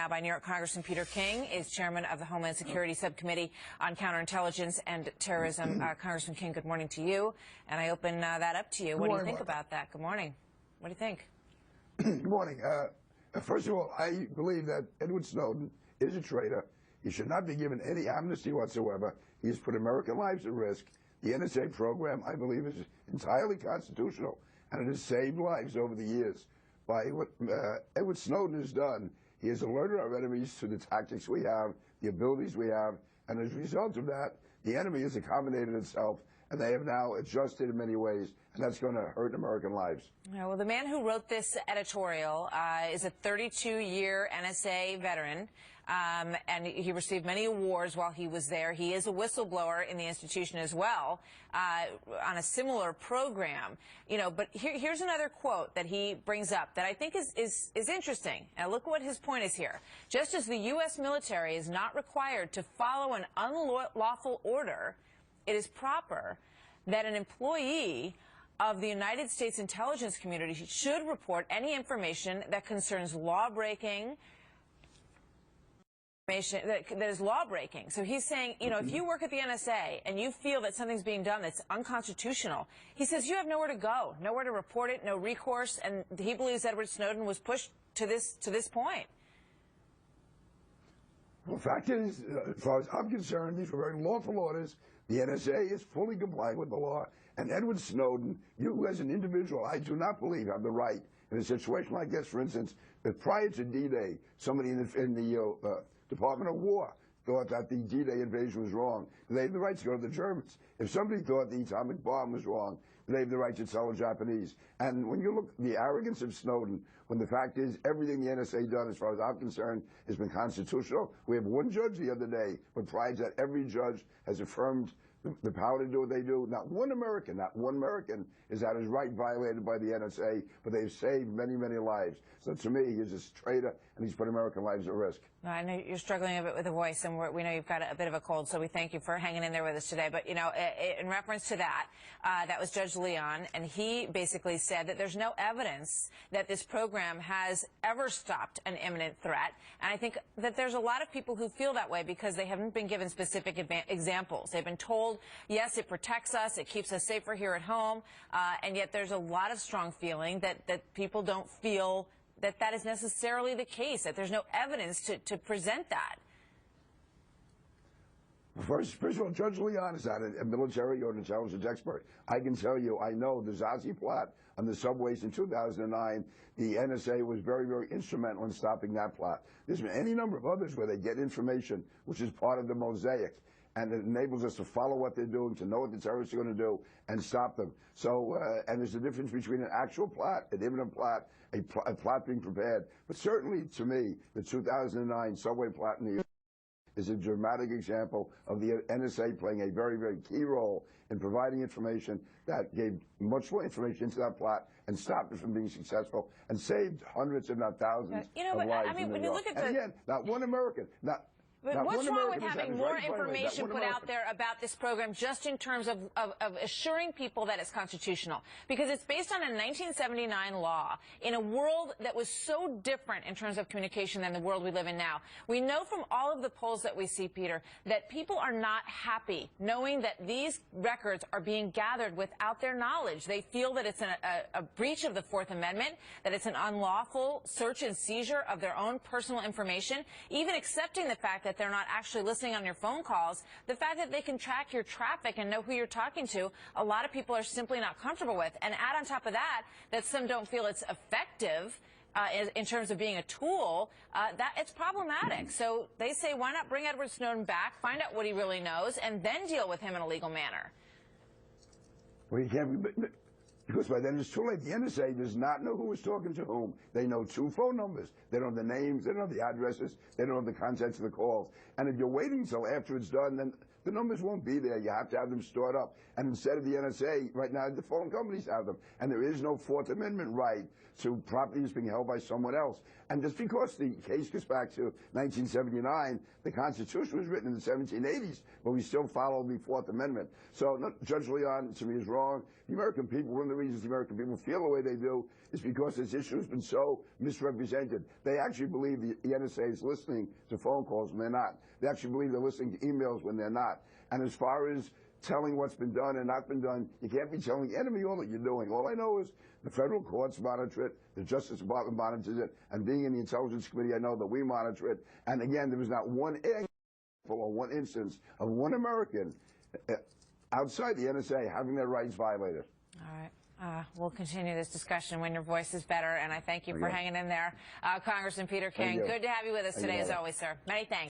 Now by New York Congressman Peter King is chairman of the Homeland Security Subcommittee on Counterintelligence and Terrorism. Congressman King, good morning to you. And I open that up to you. What do you think about that? Good morning. What do you think? Good morning. First of all, I believe that Edward Snowden is a traitor. He should not be given any amnesty whatsoever. He has put American lives at risk. The NSA program, I believe, is entirely constitutional, and it has saved lives over the years. By what Edward Snowden has done, he has alerted our enemies to the tactics we have, the abilities we have, and as a result of that, the enemy has accommodated itself, and they have now adjusted in many ways, and that's going to hurt American lives. Yeah, well, the man who wrote this editorial is a 32-year NSA veteran, and he received many awards while he was there. He is a whistleblower in the institution as well, on a similar program. You know, but here's another quote that he brings up that I think is interesting. And look what his point is here. Just as the U.S. military is not required to follow an unlawful order, it is proper that an employee of the United States intelligence community should report any information that concerns law-breaking, that is law-breaking. So he's saying, you know, if you work at the NSA and you feel that something's being done that's unconstitutional, he says you have nowhere to go, nowhere to report it, no recourse, and he believes Edward Snowden was pushed to this point. Well, the fact is, as far as I'm concerned, these were very lawful orders. The NSA is fully compliant with the law. And Edward Snowden, you as an individual, I do not believe have the right in a situation like this. For instance, that prior to D-Day, somebody in the Department of War thought that the D-Day invasion was wrong. They have the right to go to the Germans. If somebody thought the atomic bomb was wrong, they have the right to tell the Japanese. And when you look at the arrogance of Snowden, when the fact is everything the NSA done, as far as I'm concerned, has been constitutional. We have one judge the other day, but prior to that, every judge has affirmed the power to do what they do. Not one American is had his right violated by the NSA, but they've saved many, many lives. So to me, he's a traitor, and he's put American lives at risk. I know you're struggling a bit with the voice, and we know you've got a bit of a cold, so we thank you for hanging in there with us today. But, you know, in reference to that, that was Judge Leon, and he basically said that there's no evidence that this program has ever stopped an imminent threat. And I think that there's a lot of people who feel that way because they haven't been given specific examples. They've been told, yes, it protects us, it keeps us safer here at home, and yet there's a lot of strong feeling that people don't feel that that is necessarily the case, that there's no evidence to present that. First of all, Judge Leon is not a military or an intelligence expert. I can tell you, I know the Zazi plot on the subways in 2009, the NSA was very, very instrumental in stopping that plot. There's been any number of others where they get information, which is part of the mosaic, and it enables us to follow what they're doing, to know what the terrorists are going to do, and stop them. So, and there's a difference between an actual plot, an imminent plot, a plot being prepared. But certainly, to me, the 2009 subway plot in New York is a dramatic example of the NSA playing a very, very key role in providing information that gave much more information into that plot and stopped it from being successful and saved hundreds, if not thousands, of lives. I mean, when you look at and again, not one American, But what's wrong with having more information put out there about this program just in terms of assuring people that it's constitutional? Because it's based on a 1979 law in a world that was so different in terms of communication than the world we live in now. We know from all of the polls that we see, Peter, that people are not happy knowing that these records are being gathered without their knowledge. They feel that it's a breach of the Fourth Amendment, that it's an unlawful search and seizure of their own personal information, even accepting the fact that they're not actually listening on your phone calls, the fact that they can track your traffic and know who you're talking to, a lot of people are simply not comfortable with. And add on top of that, that some don't feel it's effective in terms of being a tool, that it's problematic. So they say, why not bring Edward Snowden back, find out what he really knows, and then deal with him in a legal manner? Well, you can't, because by then it's too late. The NSA does not know who is talking to whom. They know 2 phone numbers. They don't know the names. They don't know the addresses. They don't know the contents of the calls. And if you're waiting until after it's done, then the numbers won't be there. You have to have them stored up. And instead of the NSA, right now, the phone companies have them. And there is no Fourth Amendment right to properties being held by someone else. And just because the case goes back to 1979, the Constitution was written in the 1780s, but we still follow the Fourth Amendment. So Judge Leon, to me, is wrong. The American people were in the reasons the American people feel the way they do is because this issue has been so misrepresented. They actually believe the NSA is listening to phone calls when they're not. They actually believe they're listening to emails when they're not. And as far as telling what's been done and not been done, you can't be telling the enemy all that you're doing. All I know is the federal courts monitor it, the Justice Department monitors it, and being in the Intelligence Committee, I know that we monitor it. And again, there was not one example or one instance of one American outside the NSA having their rights violated. All right. We'll continue this discussion when your voice is better, and I thank you for hanging in there. Congressman Peter King, good to have you with us today as always, sir. Many thanks.